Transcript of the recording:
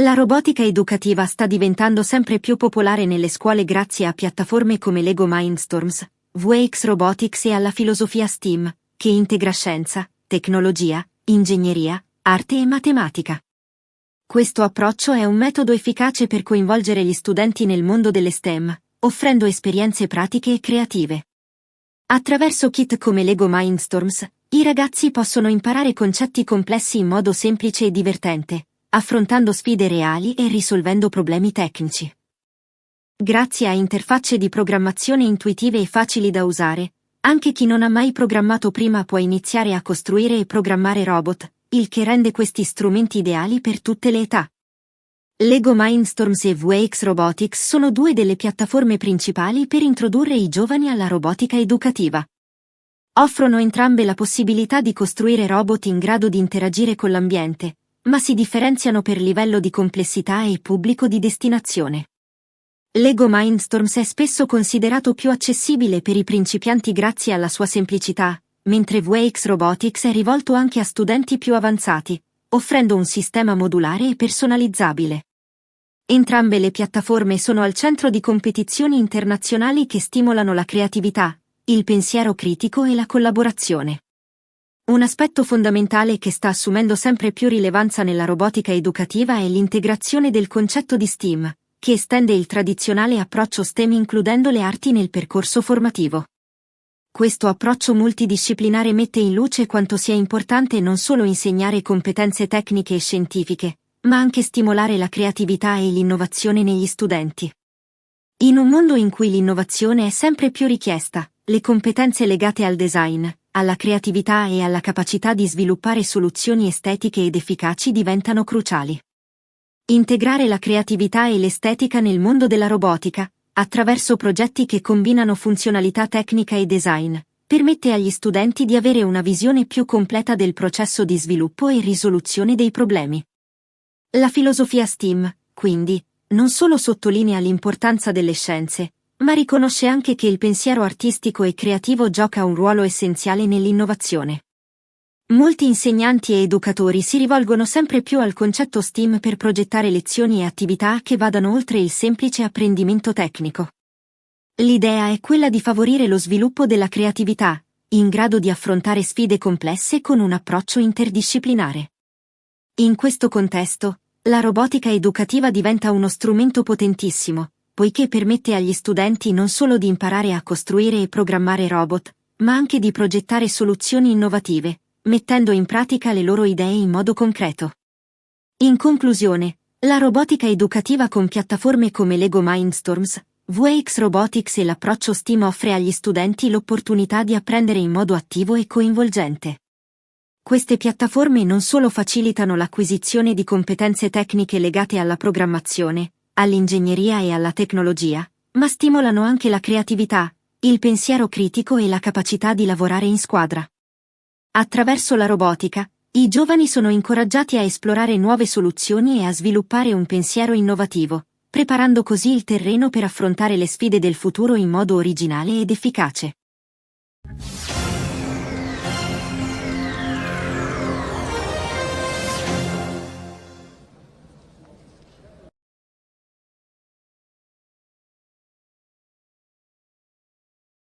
La robotica educativa sta diventando sempre più popolare nelle scuole grazie a piattaforme come Lego Mindstorms, VX Robotics e alla filosofia STEAM, che integra scienza, tecnologia, ingegneria, arte e matematica. Questo approccio è un metodo efficace per coinvolgere gli studenti nel mondo delle STEM, offrendo esperienze pratiche e creative. Attraverso kit come Lego Mindstorms, i ragazzi possono imparare concetti complessi in modo semplice e divertente, affrontando sfide reali e risolvendo problemi tecnici. Grazie a interfacce di programmazione intuitive e facili da usare, anche chi non ha mai programmato prima può iniziare a costruire e programmare robot, il che rende questi strumenti ideali per tutte le età. Lego Mindstorms e VX Robotics sono due delle piattaforme principali per introdurre i giovani alla robotica educativa. Offrono entrambe la possibilità di costruire robot in grado di interagire con l'ambiente, ma si differenziano per livello di complessità e pubblico di destinazione. Lego Mindstorms è spesso considerato più accessibile per i principianti grazie alla sua semplicità, mentre VX Robotics è rivolto anche a studenti più avanzati, offrendo un sistema modulare e personalizzabile. Entrambe le piattaforme sono al centro di competizioni internazionali che stimolano la creatività, il pensiero critico e la collaborazione. Un aspetto fondamentale che sta assumendo sempre più rilevanza nella robotica educativa è l'integrazione del concetto di STEAM, che estende il tradizionale approccio STEM includendo le arti nel percorso formativo. Questo approccio multidisciplinare mette in luce quanto sia importante non solo insegnare competenze tecniche e scientifiche, ma anche stimolare la creatività e l'innovazione negli studenti. In un mondo in cui l'innovazione è sempre più richiesta, le competenze legate al design, alla creatività e alla capacità di sviluppare soluzioni estetiche ed efficaci diventano cruciali. Integrare la creatività e l'estetica nel mondo della robotica, attraverso progetti che combinano funzionalità tecnica e design, permette agli studenti di avere una visione più completa del processo di sviluppo e risoluzione dei problemi. La filosofia STEAM, quindi, non solo sottolinea l'importanza delle scienze, ma riconosce anche che il pensiero artistico e creativo gioca un ruolo essenziale nell'innovazione. Molti insegnanti e educatori si rivolgono sempre più al concetto STEAM per progettare lezioni e attività che vadano oltre il semplice apprendimento tecnico. L'idea è quella di favorire lo sviluppo della creatività, in grado di affrontare sfide complesse con un approccio interdisciplinare. In questo contesto, la robotica educativa diventa uno strumento potentissimo, poiché permette agli studenti non solo di imparare a costruire e programmare robot, ma anche di progettare soluzioni innovative, mettendo in pratica le loro idee in modo concreto. In conclusione, la robotica educativa con piattaforme come Lego Mindstorms, VX Robotics e l'approccio STEAM offre agli studenti l'opportunità di apprendere in modo attivo e coinvolgente. Queste piattaforme non solo facilitano l'acquisizione di competenze tecniche legate alla programmazione, all'ingegneria e alla tecnologia, ma stimolano anche la creatività, il pensiero critico e la capacità di lavorare in squadra. Attraverso la robotica, i giovani sono incoraggiati a esplorare nuove soluzioni e a sviluppare un pensiero innovativo, preparando così il terreno per affrontare le sfide del futuro in modo originale ed efficace.